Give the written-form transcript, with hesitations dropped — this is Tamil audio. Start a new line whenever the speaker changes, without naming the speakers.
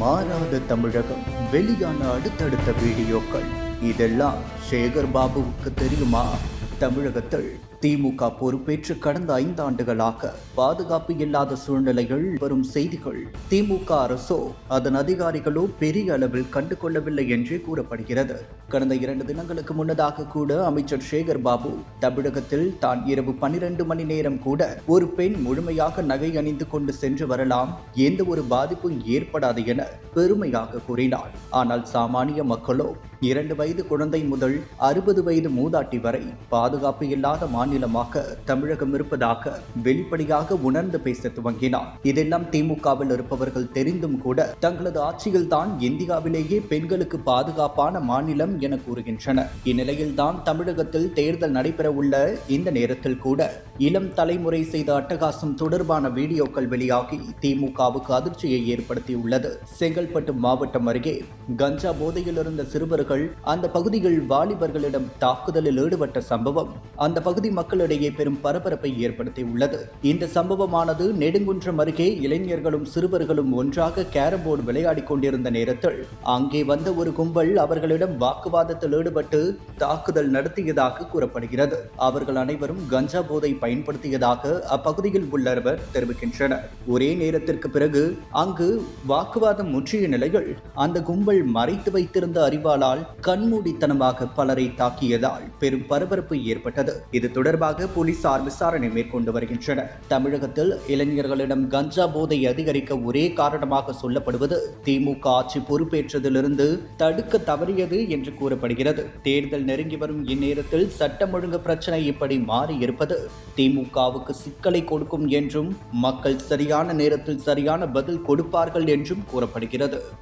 மாறாத தமிழகம் வெளியான அடுத்தடுத்த வீடியோக்கள் இதெல்லாம் சேகர் பாபுவுக்கு தெரியுமா? தமிழகத்தில் திமுக பொறுப்பேற்று கடந்த 5 ஆண்டுகளாக பாதுகாப்பு இல்லாத சூழ்நிலைகள் வரும் செய்திகள் திமுக அரசோ அதன் அதிகாரிகளோ பெரிய அளவில் கண்டுகொள்ளவில்லை என்றே கூறப்படுகிறது. கடந்த 2 தினங்களுக்கு முன்னதாக கூட அமைச்சர் சேகர் பாபு தமிழகத்தில் தான் இரவு 12 மணி நேரம் கூட ஒரு பெண் முழுமையாக நகை அணிந்து கொண்டு சென்று வரலாம், எந்த ஒரு பாதிப்பும் ஏற்படாது என பெருமையாக கூறினார். ஆனால் சாமானிய மக்களோ 2 வயது குழந்தை முதல் 60 வயது மூதாட்டி வரை பாதுகாப்பு இல்லாத மாநிலமாக தமிழகம் இருப்பதாக வெளிப்படையாக உணர்ந்து பேச துவங்கினார். இதெல்லாம் திமுகவில் இருப்பவர்கள் தெரிந்தும் கூட தங்களது ஆட்சியில் தான் இந்தியாவிலேயே பெண்களுக்கு பாதுகாப்பான மாநிலம் என கூறுகின்றனர். இந்நிலையில்தான் தமிழகத்தில் தேர்தல் நடைபெற உள்ள இந்த நேரத்தில் கூட இளம் தலைமுறை செய்த அட்டகாசம் தொடர்பான வீடியோக்கள் வெளியாகி திமுகவுக்கு அதிர்ச்சியை ஏற்படுத்தியுள்ளது. செங்கல்பட்டு மாவட்டம் அருகே கஞ்சா போதையில் இருந்த சிறுவர்கள் அந்த பகுதியில் வாலிபர்களிடம் தாக்குதலில் ஈடுபட்ட சம்பவம் அந்த பகுதி மக்களிடையே பெரும் பரபரப்பை ஏற்படுத்தியுள்ளது. இந்த சம்பவமானது நெடுங்குன்றம் அருகே இளைஞர்களும் சிறுவர்களும் ஒன்றாக கேரம் போர்டு விளையாடிக் கொண்டிருந்த நேரத்தில் அங்கே வந்த ஒரு கும்பல் அவர்களிடம் வாக்குவாதத்தில் ஈடுபட்டு தாக்குதல் நடத்தியதாக கூறப்படுகிறது. அவர்கள் அனைவரும் கஞ்சா போதை பயன்படுத்தியதாக அப்பகுதியில் உள்ளவர் தெரிவிக்கின்றனர். ஒரே நேரத்திற்கு பிறகு அங்கு வாக்குவாதம் முற்றிய நிலையில் அந்த கும்பல் மறைத்து வைத்திருந்த அறிவாளால் கண்மூடித்தனமாக பலரை தாக்கியதால் பெரும் பரபரப்பு ஏற்பட்டது. இது தொடர்பாக போலீசார் விசாரணை மேற்கொண்டு வருகின்றனர். தமிழகத்தில் இளைஞர்களிடம் கஞ்சா போதை அதிகரிக்க ஒரே காரணமாக சொல்லப்படுவது திமுக ஆட்சி பொறுப்பேற்றதிலிருந்து தடுக்க தவறியது என்று கூறப்படுகிறது. தேர்தல் நெருங்கி வரும் இந்நேரத்தில் சட்டம் ஒழுங்கு பிரச்சனை இப்படி மாறி இருப்பது திமுகவுக்கு சிக்கலை கொடுக்கும் என்றும் மக்கள் சரியான நேரத்தில் சரியான பதில் கொடுப்பார்கள் என்றும் கூறப்படுகிறது.